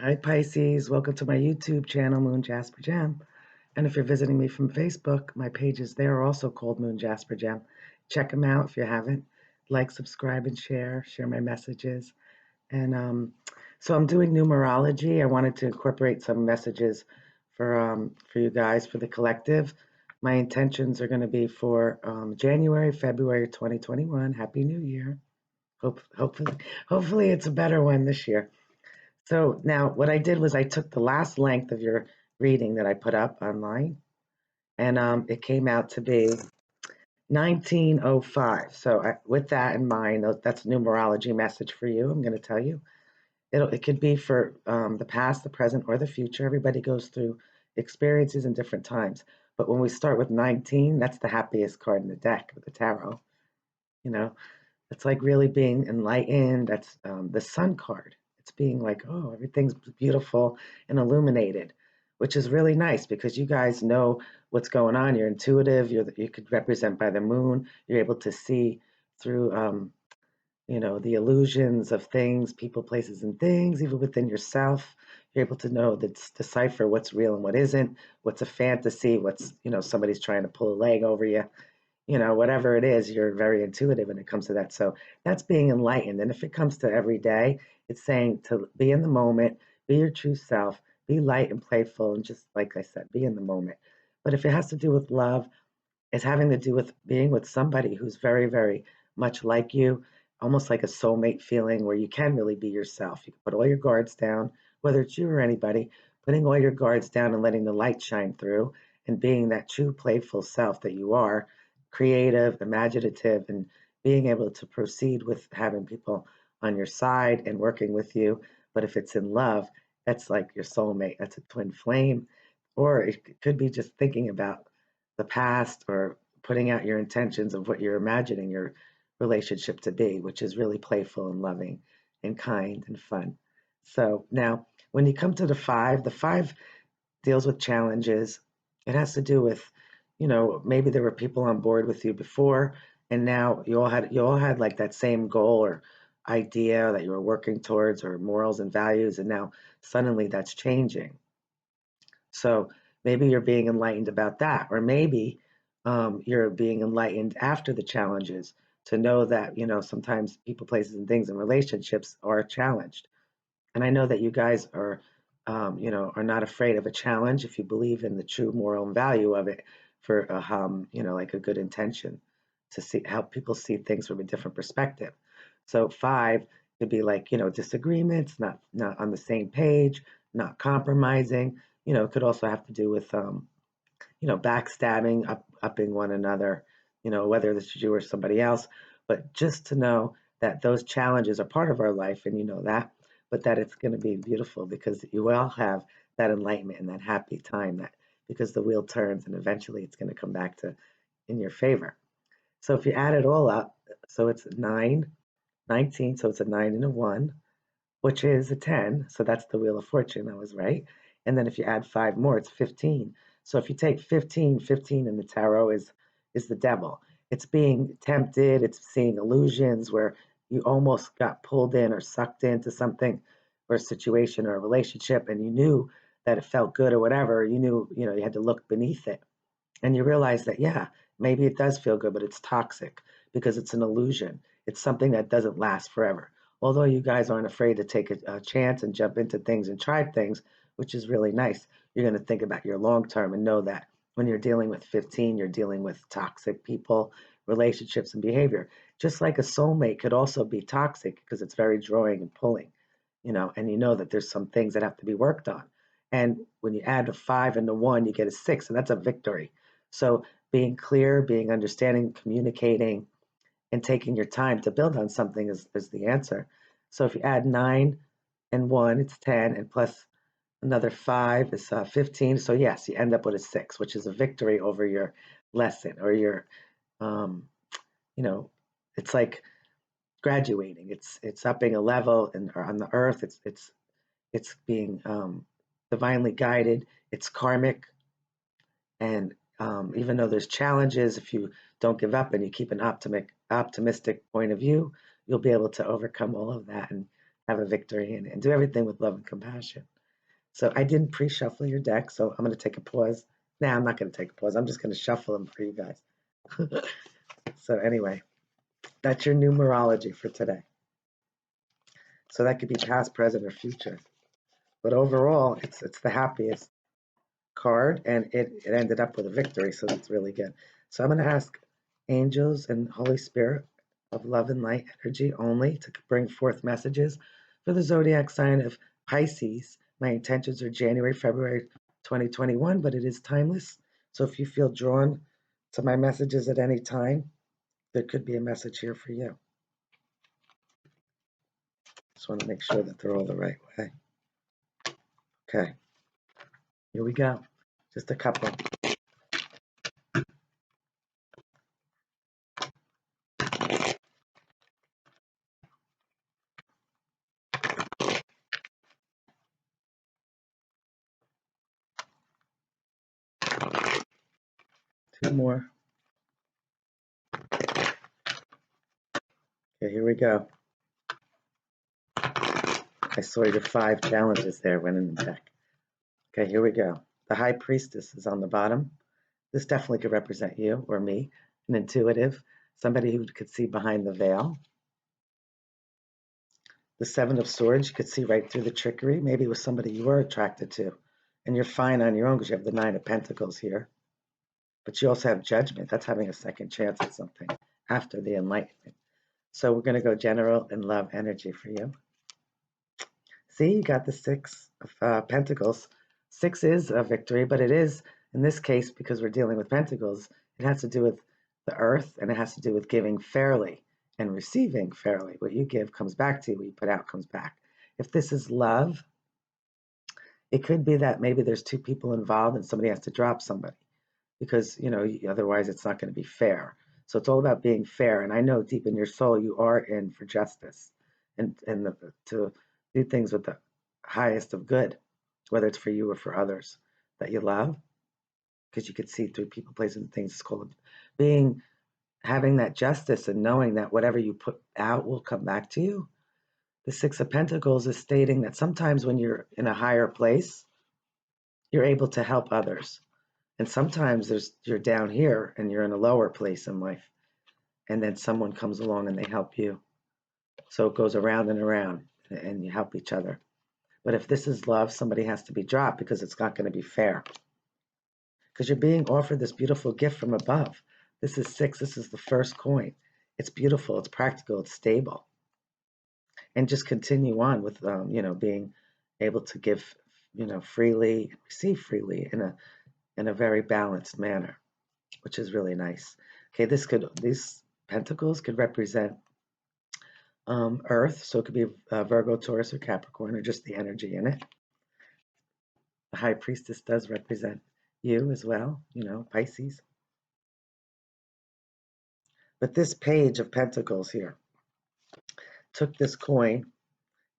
Hi Pisces, welcome to my YouTube channel, Moon Jasper Gem. And if you're visiting me from Facebook, my pages there are also called Moon Jasper Gem. Check them out if you haven't. Like, subscribe, and share my messages. And so I'm doing numerology. I wanted to incorporate some messages for you guys, for the collective. My intentions are going to be for January, February 2021. Happy New Year. Hopefully it's a better one this year. So now what I did was I took the last length of your reading that I put up online, and it came out to be 1905. So with that in mind, that's a numerology message for you. I'm going to tell you. It could be for the past, the present, or the future. Everybody goes through experiences in different times. But when we start with 19, that's the happiest card in the deck with the tarot. You know, it's like really being enlightened. That's the sun card. It's being like, oh, everything's beautiful and illuminated, which is really nice because you guys know what's going on. You're intuitive. You could represent by the moon. You're able to see through, the illusions of things, people, places, and things, even within yourself. You're able to know decipher what's real and what isn't, what's a fantasy, what's, somebody's trying to pull a leg over you, whatever it is, you're very intuitive when it comes to that. So that's being enlightened. And if it comes to every day, it's saying to be in the moment, be your true self, be light and playful, and just like I said, be in the moment. But if it has to do with love, it's having to do with being with somebody who's very, very much like you, almost like a soulmate feeling where you can really be yourself. You can put all your guards down, whether it's you or anybody, putting all your guards down and letting the light shine through and being that true playful self that you are, creative, imaginative, and being able to proceed with having people on your side and working with you. But if it's in love, that's like your soulmate. That's a twin flame. Or it could be just thinking about the past or putting out your intentions of what you're imagining your relationship to be, which is really playful and loving and kind and fun. So now, when you come to the five deals with challenges. It has to do with, maybe there were people on board with you before, and now you all had like that same goal or idea that you were working towards, or morals and values, and now suddenly that's changing. So maybe you're being enlightened about that, or maybe you're being enlightened after the challenges to know that, sometimes people, places, and things in relationships are challenged. And I know that you guys are not afraid of a challenge if you believe in the true moral and value of it for, like a good intention to see help people see things from a different perspective. So five could be like, disagreements, not on the same page, not compromising. It could also have to do with, backstabbing, upping one another, whether this is you or somebody else. But just to know that those challenges are part of our life, and you know that, but that it's going to be beautiful because you all have that enlightenment and that happy time, that because the wheel turns and eventually it's going to come back to in your favor. So if you add it all up, so it's 19, so it's a 9 and a 1, which is a 10. So that's the Wheel of Fortune. I was right. And then if you add five more, it's 15. So if you take 15, 15 in the tarot is the devil. It's being tempted, it's seeing illusions where you almost got pulled in or sucked into something or a situation or a relationship, and you knew that it felt good or whatever. You knew, you had to look beneath it. And you realize that, yeah, maybe it does feel good, but it's toxic because it's an illusion. It's something that doesn't last forever. Although you guys aren't afraid to take a chance and jump into things and try things, which is really nice, you're going to think about your long term and know that when you're dealing with 15, you're dealing with toxic people, relationships, and behavior. Just like a soulmate could also be toxic because it's very drawing and pulling, and you know that there's some things that have to be worked on. And when you add the five and the one, you get a six, and that's a victory. So being clear, being understanding, communicating, and taking your time to build on something is the answer. So if you add 9 and 1, it's 10, and plus another 5 is 15. So yes, you end up with a 6, which is a victory over your lesson or your, um, you know, it's like graduating. It's upping a level and or on the earth. It's being divinely guided. It's karmic, and even though there's challenges, if you don't give up and you keep an optimistic point of view, you'll be able to overcome all of that and have a victory and do everything with love and compassion. So I didn't pre-shuffle your deck, so I'm going to take a pause. Now I'm not going to take a pause. I'm just going to shuffle them for you guys. So anyway, that's your numerology for today. So that could be past, present, or future. But overall, it's the happiest card, and it ended up with a victory, so that's really good. So I'm going to ask angels and Holy Spirit of love and light energy only to bring forth messages for the zodiac sign of Pisces. My intentions are January, February 2021, but it is timeless. So if you feel drawn to my messages at any time, there could be a message here for you. Just want to make sure that they're all the right way. Okay, here we go. Just a couple. Two more. Okay, here we go. I saw your 5 challenges there went in the deck. Okay, here we go. The High Priestess is on the bottom. This definitely could represent you or me, an intuitive, somebody who could see behind the veil. The Seven of Swords, you could see right through the trickery. Maybe it was somebody you were attracted to, and you're fine on your own because you have the Nine of Pentacles here. But you also have Judgment. That's having a second chance at something after the Enlightenment. So we're going to go general and love energy for you. See, you got the Six of Pentacles. 6 is a victory, but it is, in this case, because we're dealing with Pentacles, it has to do with the earth, and it has to do with giving fairly and receiving fairly. What you give comes back to you. What you put out comes back. If this is love, it could be that maybe there's 2 people involved and somebody has to drop somebody because, otherwise it's not going to be fair. So it's all about being fair. And I know deep in your soul, you are in for justice and to do things with the highest of good, whether it's for you or for others that you love, because you could see through people, places, and things. It's called having that justice and knowing that whatever you put out will come back to you. The Six of Pentacles is stating that sometimes when you're in a higher place, you're able to help others. And sometimes you're down here and you're in a lower place in life. And then someone comes along and they help you. So it goes around and around and you help each other. But if this is love, somebody has to be dropped because it's not going to be fair. Because you're being offered this beautiful gift from above. This is 6. This is the first coin. It's beautiful. It's practical. It's stable. And just continue on with, being able to give, freely, receive freely in a very balanced manner, which is really nice. Okay, these pentacles could represent Earth, so it could be Virgo, Taurus, or Capricorn, or just the energy in it. The High Priestess does represent you as well, Pisces. But this Page of Pentacles here took this coin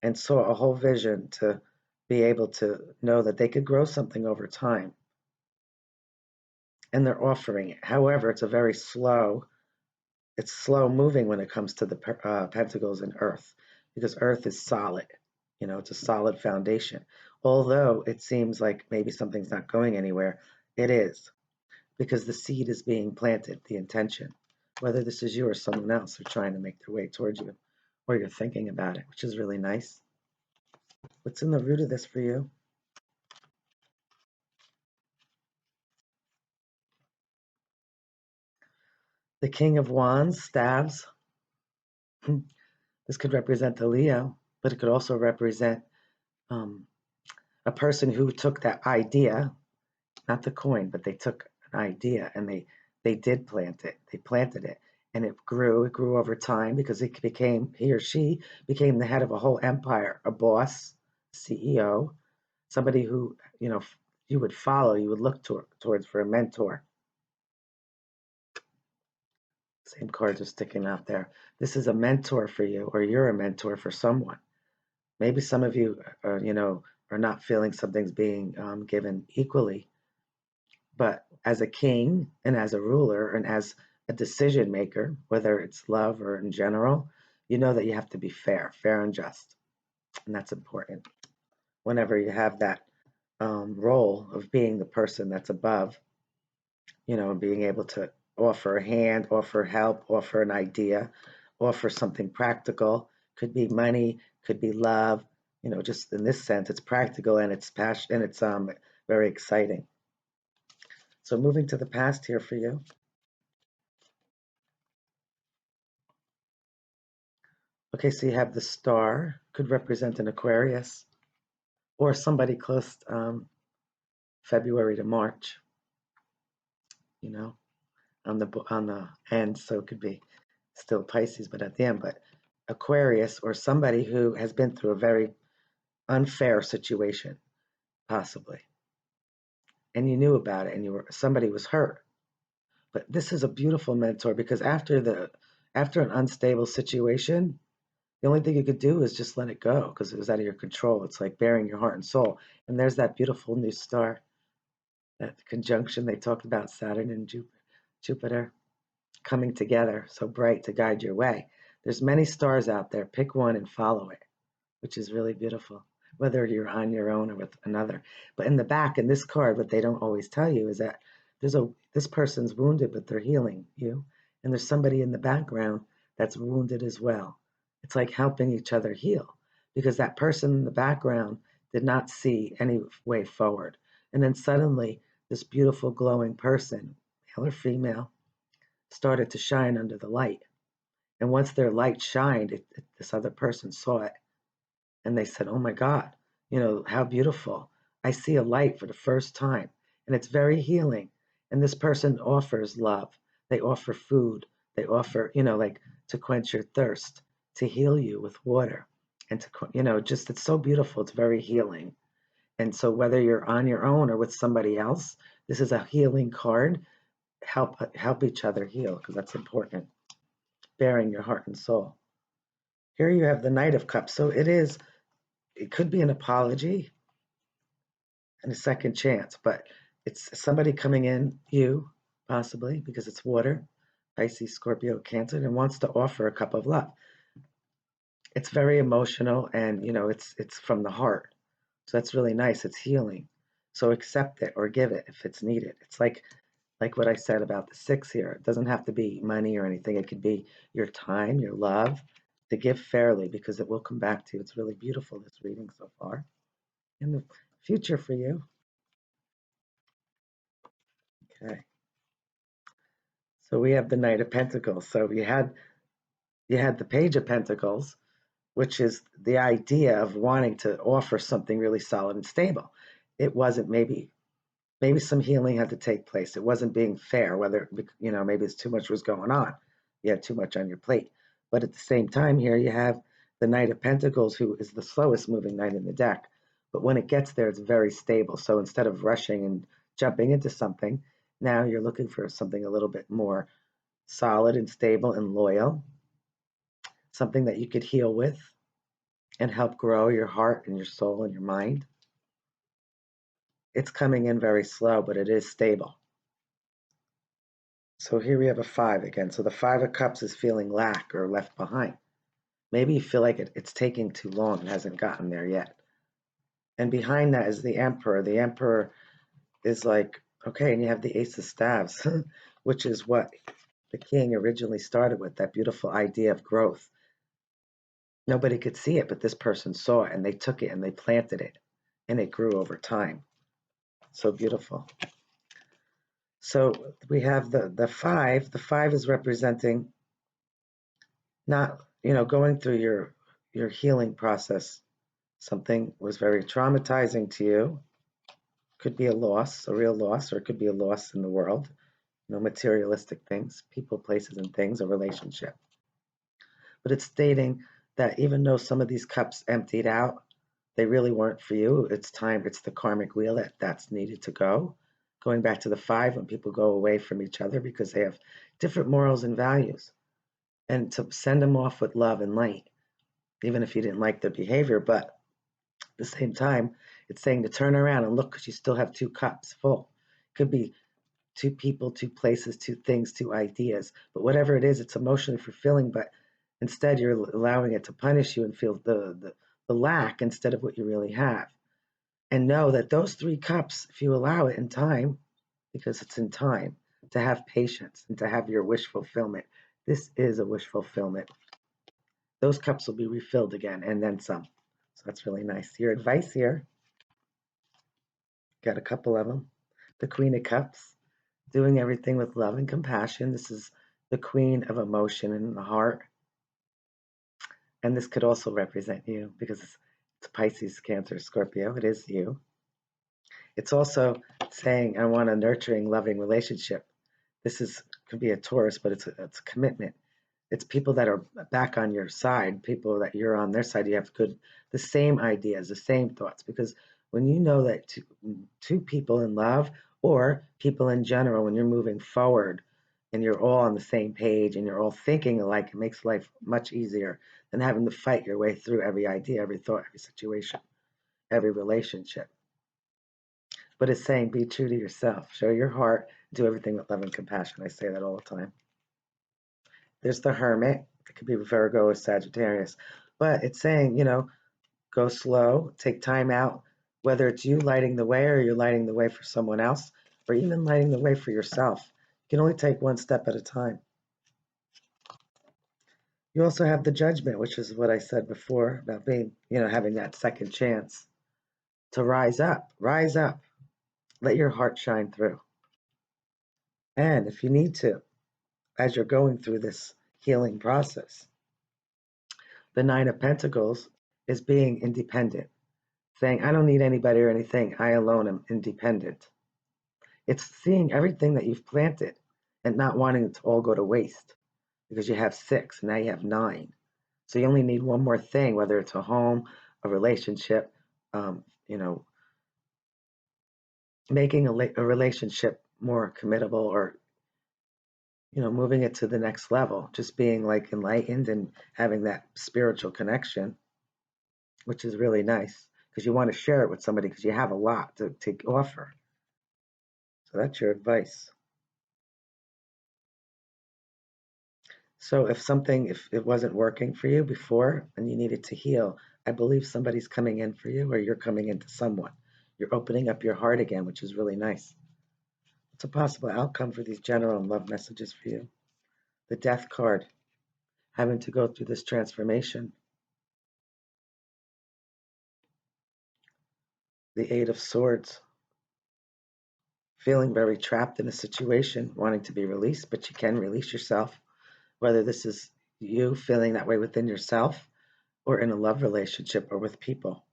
and saw a whole vision to be able to know that they could grow something over time. And they're offering it. However, it's slow moving when it comes to the pentacles and earth, because earth is solid. It's a solid foundation. Although it seems like maybe something's not going anywhere, it is, because the seed is being planted, the intention. Whether this is you or someone else, they're trying to make their way towards you, or you're thinking about it, which is really nice. What's in the root of this for you? The King of Wands, staves. This could represent the Leo, but it could also represent a person who took that idea, not the coin, but they took an idea and they did plant it. They planted it and it grew over time because he or she became the head of a whole empire, a boss, CEO, somebody who, you would follow, you would look towards for a mentor. Same cards are sticking out there. This is a mentor for you, or you're a mentor for someone. Maybe some of you are not feeling something's being given equally. But as a king and as a ruler and as a decision maker, whether it's love or in general, you know that you have to be fair and just. And that's important whenever you have that role of being the person that's above, and being able to offer a hand, offer help, offer an idea, offer something practical. Could be money, could be love. Just in this sense, it's practical and it's passion and it's very exciting. So moving to the past here for you. Okay, so you have the star, could represent an Aquarius or somebody close February to March, you know, on the end, so it could be still Pisces, but at the end, but Aquarius or somebody who has been through a very unfair situation, possibly, and you knew about it, and somebody was hurt. But this is a beautiful mentor because after an unstable situation, the only thing you could do is just let it go because it was out of your control. It's like bearing your heart and soul. And there's that beautiful new star, that conjunction they talked about, Saturn and Jupiter coming together so bright to guide your way. There's many stars out there. Pick one and follow it, which is really beautiful, whether you're on your own or with another. But in the back, in this card, what they don't always tell you is that this person's wounded, but they're healing you. And there's somebody in the background that's wounded as well. It's like helping each other heal because that person in the background did not see any way forward. And then suddenly, this beautiful, glowing person, male or female, started to shine under the light. And once their light shined, this other person saw it and they said, "Oh my God, how beautiful. I see a light for the first time." And it's very healing. And this person offers love. They offer food. They offer, like to quench your thirst, to heal you with water. And just it's so beautiful. It's very healing. And so whether you're on your own or with somebody else, this is a healing card. Help each other heal because that's important. Bearing your heart and soul. Here you have the Knight of Cups. So it could be an apology and a second chance, but it's somebody coming in, you possibly, because it's water, Pisces, Scorpio, Cancer, and wants to offer a cup of love. It's very emotional and it's from the heart. So that's really nice. It's healing. So accept it or give it if it's needed. It's like what I said about the six here. It doesn't have to be money or anything. It could be your time, your love, to give fairly because it will come back to you. It's really beautiful, this reading so far. In the future for you. Okay. So we have the Knight of Pentacles. So you had the Page of Pentacles, which is the idea of wanting to offer something really solid and stable. It wasn't maybe some healing had to take place. It wasn't being fair, whether maybe it's too much was going on. You had too much on your plate. But at the same time here you have the Knight of Pentacles, who is the slowest moving knight in the deck. But when it gets there, it's very stable. So instead of rushing and jumping into something, now you're looking for something a little bit more solid and stable and loyal, something that you could heal with and help grow your heart and your soul and your mind. It's coming in very slow, but it is stable. So here we have a 5 again. So the 5 of Cups is feeling lack or left behind. Maybe you feel like it's taking too long and hasn't gotten there yet. And behind that is the Emperor. The Emperor is like, okay, and you have the Ace of Staves, which is what the king originally started with, that beautiful idea of growth. Nobody could see it, but this person saw it, and they took it and they planted it, and it grew over time. So beautiful. So we have the 5. The 5 is representing not, going through your healing process. Something was very traumatizing to you. Could be a loss, a real loss, or it could be a loss in the world. Materialistic things, people, places, and things, a relationship. But it's stating that even though some of these cups emptied out, they really weren't for you. It's time, it's the karmic wheel that's needed to go. Going back to the 5, when people go away from each other because they have different morals and values. And to send them off with love and light, even if you didn't like their behavior. But at the same time, it's saying to turn around and look because you still have 2 cups full. Could be 2 people, 2 places, 2 things, 2 ideas. But whatever it is, it's emotionally fulfilling, but instead you're allowing it to punish you and feel the lack instead of what you really have. And know that those 3 cups, if you allow it in time, because it's in time, to have patience and to have your wish fulfillment. This is a wish fulfillment. Those cups will be refilled again and then some. So that's really nice. Your advice here, got a couple of them. The Queen of Cups, doing everything with love and compassion. This is the Queen of emotion in the heart. And this could also represent you because it's Pisces, Cancer, Scorpio. It is you. It's also saying, I want a nurturing, loving relationship. This could be a Taurus, but it's a commitment. It's people that are back on your side, people that you're on their side. You have the same ideas, the same thoughts. Because when you know that two people in love, or people in general, when you're moving forward and you're all on the same page and you're all thinking alike, it makes life much easier than having to fight your way through every idea, every thought, every situation, every relationship. But it's saying be true to yourself, show your heart, do everything with love and compassion. I say that all the time. There's the Hermit. It could be Virgo or Sagittarius. But it's saying, go slow, take time out, whether it's you lighting the way or you're lighting the way for someone else, or even lighting the way for yourself. You can only take one step at a time. You also have the Judgment, which is what I said before about being, having that second chance to rise up. Rise up. Let your heart shine through. And if you need to, as you're going through this healing process, the Nine of Pentacles is being independent, saying, I don't need anybody or anything. I alone am independent. It's seeing everything that you've planted and not wanting it to all go to waste because you have 6, and now you have 9. So you only need one more thing, whether it's a home, a relationship, making a relationship more committable, or moving it to the next level, just being like enlightened and having that spiritual connection, which is really nice because you want to share it with somebody because you have a lot to offer. So that's your advice. So if it wasn't working for you before and you needed to heal, I believe somebody's coming in for you, or you're coming into someone. You're opening up your heart again, which is really nice. It's a possible outcome for these general and love messages for you. The Death card, having to go through this transformation. The Eight of Swords, feeling very trapped in a situation, wanting to be released, but you can release yourself, whether this is you feeling that way within yourself or in a love relationship or with people.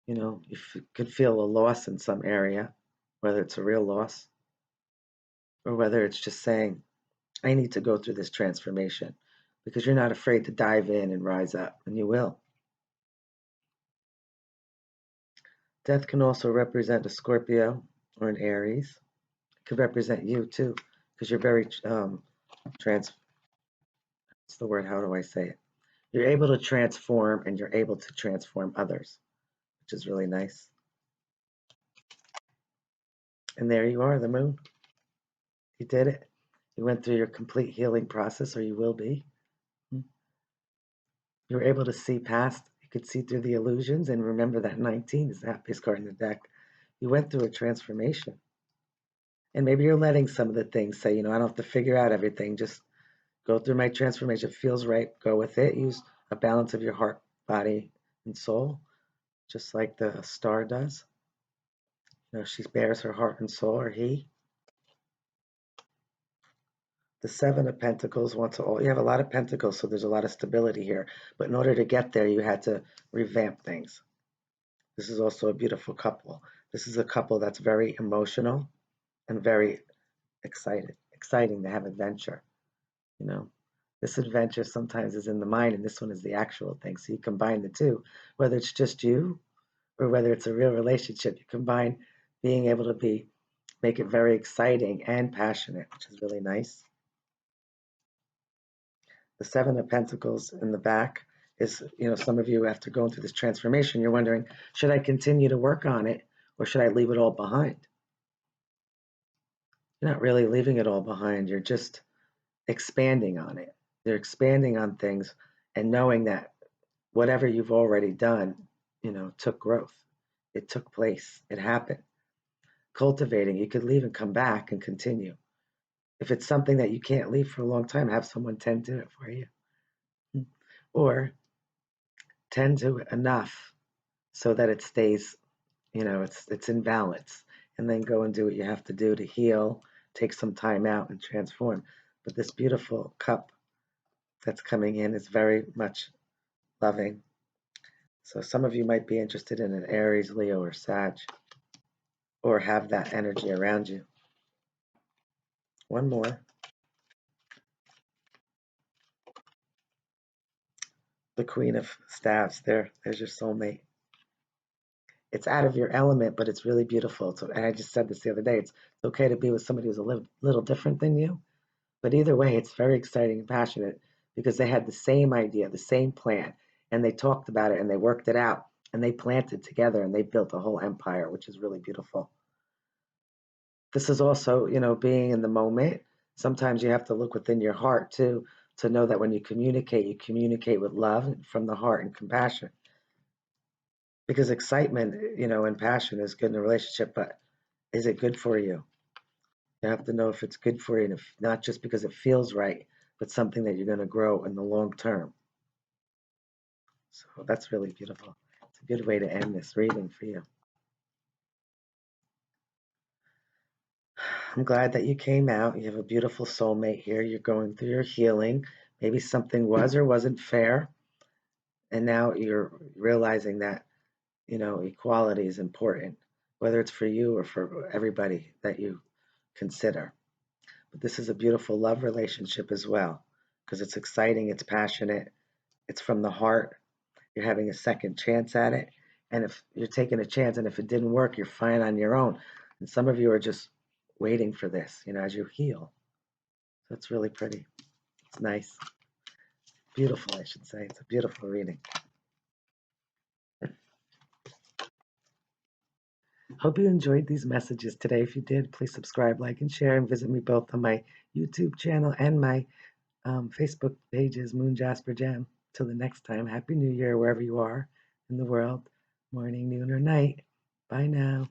You could feel a loss in some area, whether it's a real loss or whether it's just saying, I need to go through this transformation, because you're not afraid to dive in and rise up, and you will. Death can also represent a Scorpio or an Aries. It could represent you too, because you're very what's the word? How do I say it? You're able to transform, and you're able to transform others, which is really nice. And there you are, the Moon. You did it. You went through your complete healing process, or you will be. You were able to see past. You could see through the illusions, and remember that 19 is the happiest card in the deck. You went through a transformation. And maybe you're letting some of the things say, I don't have to figure out everything. Just go through my transformation. It feels right. Go with it. Use a balance of your heart, body, and soul, just like the star does. She bears her heart and soul, or he. The Seven of Pentacles wants to, you have a lot of pentacles, so there's a lot of stability here. But in order to get there, you had to revamp things. This is also a beautiful couple. This is a couple that's very emotional and very exciting to have adventure. This adventure sometimes is in the mind, and this one is the actual thing. So you combine the two, whether it's just you or whether it's a real relationship. You combine being able to make it very exciting and passionate, which is really nice. The Seven of Pentacles in the back is, some of you, after going through this transformation, you're wondering, should I continue to work on it, or should I leave it all behind? You're not really leaving it all behind. You're just expanding on it. You're expanding on things and knowing that whatever you've already done, took growth. It took place. It happened. Cultivating, you could leave and come back and continue. If it's something that you can't leave for a long time, have someone tend to it for you. Or tend to it enough so that it stays, it's in balance. And then go and do what you have to do to heal, take some time out and transform. But this beautiful cup that's coming in is very much loving. So some of you might be interested in an Aries, Leo, or Sag, or have that energy around you. One more. The Queen of Staves. There's your soulmate. It's out of your element, but it's really beautiful. So, and I just said this the other day. It's okay to be with somebody who's a little different than you, but either way, it's very exciting and passionate because they had the same idea, the same plan, and they talked about it and they worked it out and they planted together and they built a whole empire, which is really beautiful. This is also, being in the moment. Sometimes you have to look within your heart too to know that when you communicate with love from the heart and compassion. Because excitement, and passion is good in a relationship, but is it good for you? You have to know if it's good for you, and if not just because it feels right, but something that you're going to grow in the long term. So that's really beautiful. It's a good way to end this reading for you. I'm glad that you came out. You have a beautiful soulmate here. You're going through your healing. Maybe something was or wasn't fair. And now you're realizing that, equality is important, whether it's for you or for everybody that you consider. But this is a beautiful love relationship as well, because it's exciting, it's passionate, it's from the heart. You're having a second chance at it. And if you're taking a chance and if it didn't work, you're fine on your own. And some of you are just waiting for this, as you heal. So it's really pretty. It's nice. Beautiful, I should say. It's a beautiful reading. Hope you enjoyed these messages today. If you did, please subscribe, like, and share, and visit me both on my YouTube channel and my Facebook pages, Moon Jasper Jam. Till the next time, Happy New Year wherever you are in the world, morning, noon, or night. Bye now.